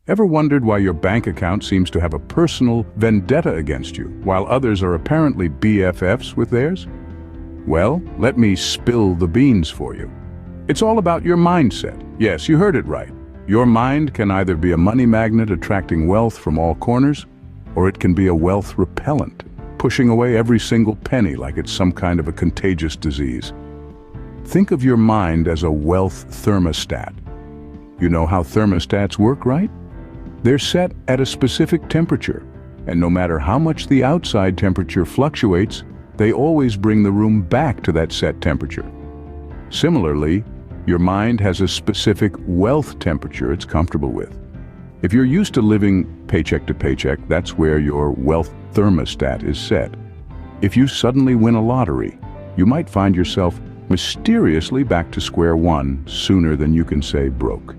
Ever wondered why your bank account seems to have a personal vendetta against you, while others are apparently BFFs with theirs? Well, let me spill the beans for you. It's all about your mindset. Yes, you heard it right. Your mind can either be a money magnet attracting wealth from all corners, or it can be a wealth repellent, pushing away every single penny like it's some kind of a contagious disease. Think of your mind as a wealth thermostat. You know how thermostats work, right? They're set at a specific temperature, and no matter how much the outside temperature fluctuates, they always bring the room back to that set temperature. Similarly, your mind has a specific wealth temperature it's comfortable with. If you're used to living paycheck to paycheck, that's where your wealth thermostat is set. If you suddenly win a lottery, you might find yourself mysteriously back to square one sooner than you can say broke.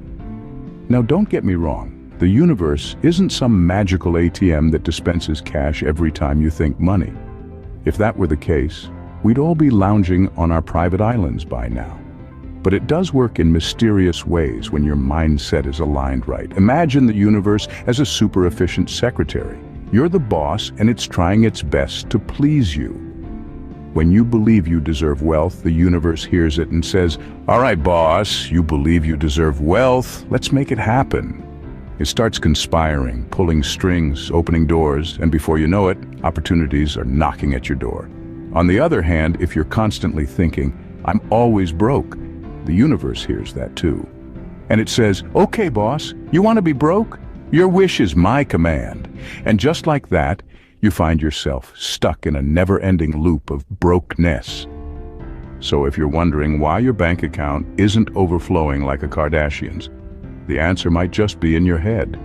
Now, don't get me wrong. The universe isn't some magical ATM that dispenses cash every time you think money. If that were the case, we'd all be lounging on our private islands by now. But it does work in mysterious ways when your mindset is aligned right. Imagine the universe as a super efficient secretary. You're the boss, and it's trying its best to please you. When you believe you deserve wealth, the universe hears it and says, "All right, boss, you believe you deserve wealth. Let's make it happen." It starts conspiring, pulling strings, opening doors, and before you know it, opportunities are knocking at your door. On the other hand, if you're constantly thinking, "I'm always broke," the universe hears that too. And it says, "Okay, boss, you want to be broke? Your wish is my command." And just like that, you find yourself stuck in a never-ending loop of brokenness. So if you're wondering why your bank account isn't overflowing like a Kardashian's, the answer might just be in your head.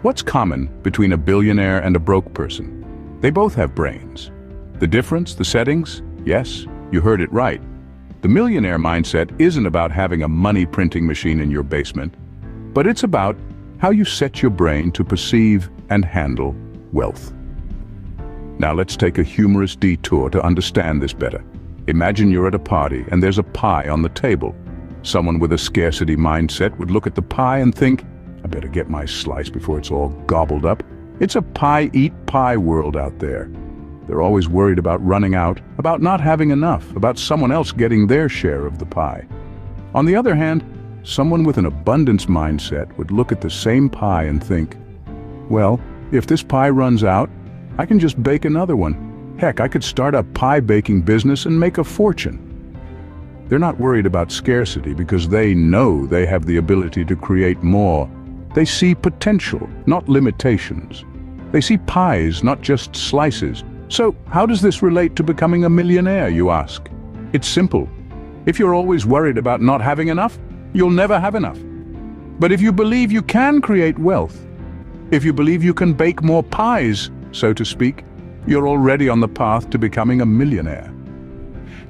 What's common between a billionaire and a broke person? They both have brains. The difference, the settings? Yes, you heard it right. The millionaire mindset isn't about having a money printing machine in your basement, but it's about how you set your brain to perceive and handle wealth. Now let's take a humorous detour to understand this better. Imagine you're at a party and there's a pie on the table. Someone with a scarcity mindset would look at the pie and think, "I better get my slice before it's all gobbled up." It's a pie-eat-pie world out there. They're always worried about running out, about not having enough, about someone else getting their share of the pie. On the other hand, someone with an abundance mindset would look at the same pie and think, "Well, if this pie runs out, I can just bake another one. Heck, I could start a pie-baking business and make a fortune." They're not worried about scarcity because they know they have the ability to create more. They see potential, not limitations. They see pies, not just slices. So, how does this relate to becoming a millionaire, you ask? It's simple. If you're always worried about not having enough, you'll never have enough. But if you believe you can create wealth, if you believe you can bake more pies, so to speak, you're already on the path to becoming a millionaire.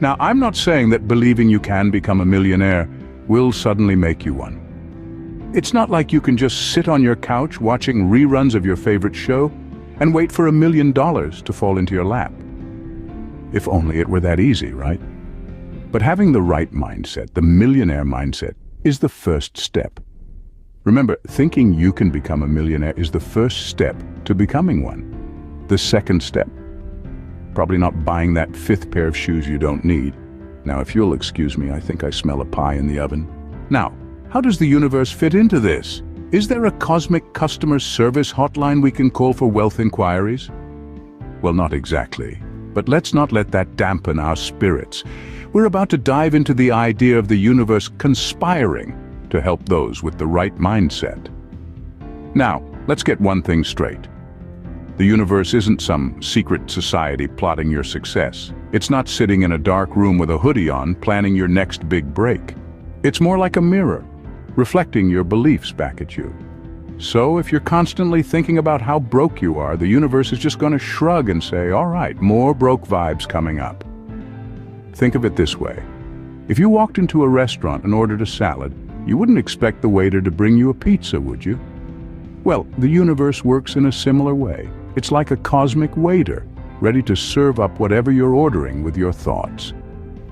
Now, I'm not saying that believing you can become a millionaire will suddenly make you one. It's not like you can just sit on your couch watching reruns of your favorite show and wait for $1 million to fall into your lap. If only it were that easy, right? But having the right mindset, the millionaire mindset, is the first step. Remember, thinking you can become a millionaire is the first step to becoming one. The second step, probably not buying that fifth pair of shoes you don't need. Now, if you'll excuse me, I think I smell a pie in the oven. Now, how does the universe fit into this? Is there a cosmic customer service hotline we can call for wealth inquiries? Well, not exactly. But let's not let that dampen our spirits. We're about to dive into the idea of the universe conspiring to help those with the right mindset. Now, let's get one thing straight. The universe isn't some secret society plotting your success. It's not sitting in a dark room with a hoodie on, planning your next big break. It's more like a mirror, reflecting your beliefs back at you. So if you're constantly thinking about how broke you are, the universe is just going to shrug and say, "All right, more broke vibes coming up." Think of it this way. If you walked into a restaurant and ordered a salad, you wouldn't expect the waiter to bring you a pizza, would you? Well, the universe works in a similar way. It's like a cosmic waiter, ready to serve up whatever you're ordering with your thoughts.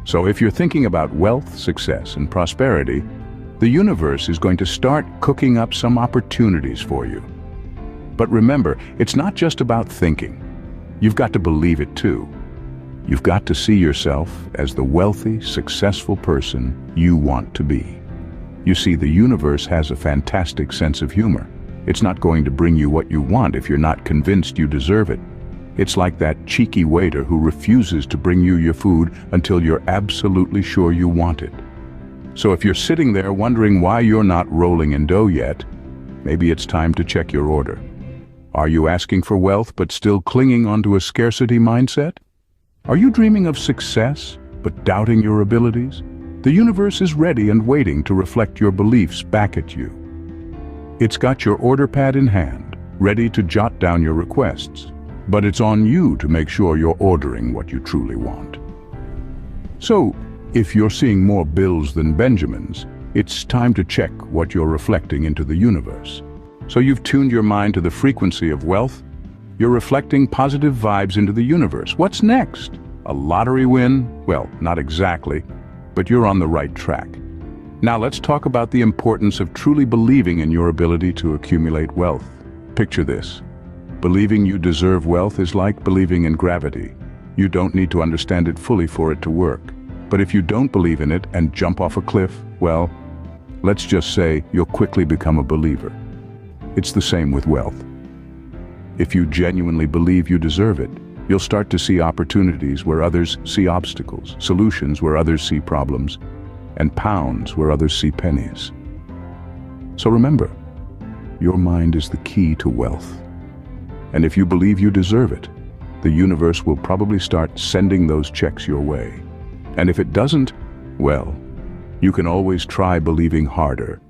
So if you're thinking about wealth, success, and prosperity, the universe is going to start cooking up some opportunities for you. But remember, it's not just about thinking. You've got to believe it too. You've got to see yourself as the wealthy, successful person you want to be. You see, the universe has a fantastic sense of humor. It's not going to bring you what you want if you're not convinced you deserve it. It's like that cheeky waiter who refuses to bring you your food until you're absolutely sure you want it. So if you're sitting there wondering why you're not rolling in dough yet, maybe it's time to check your order. Are you asking for wealth but still clinging onto a scarcity mindset? Are you dreaming of success but doubting your abilities? The universe is ready and waiting to reflect your beliefs back at you. It's got your order pad in hand, ready to jot down your requests. But it's on you to make sure you're ordering what you truly want. So, if you're seeing more bills than Benjamins, it's time to check what you're reflecting into the universe. So you've tuned your mind to the frequency of wealth. You're reflecting positive vibes into the universe. What's next? A lottery win? Well, not exactly, but you're on the right track. Now let's talk about the importance of truly believing in your ability to accumulate wealth. Picture this. Believing you deserve wealth is like believing in gravity. You don't need to understand it fully for it to work. But if you don't believe in it and jump off a cliff, well, let's just say you'll quickly become a believer. It's the same with wealth. If you genuinely believe you deserve it, you'll start to see opportunities where others see obstacles, solutions where others see problems, and pounds where others see pennies. So remember, your mind is the key to wealth. And if you believe you deserve it, the universe will probably start sending those checks your way. And if it doesn't, well, you can always try believing harder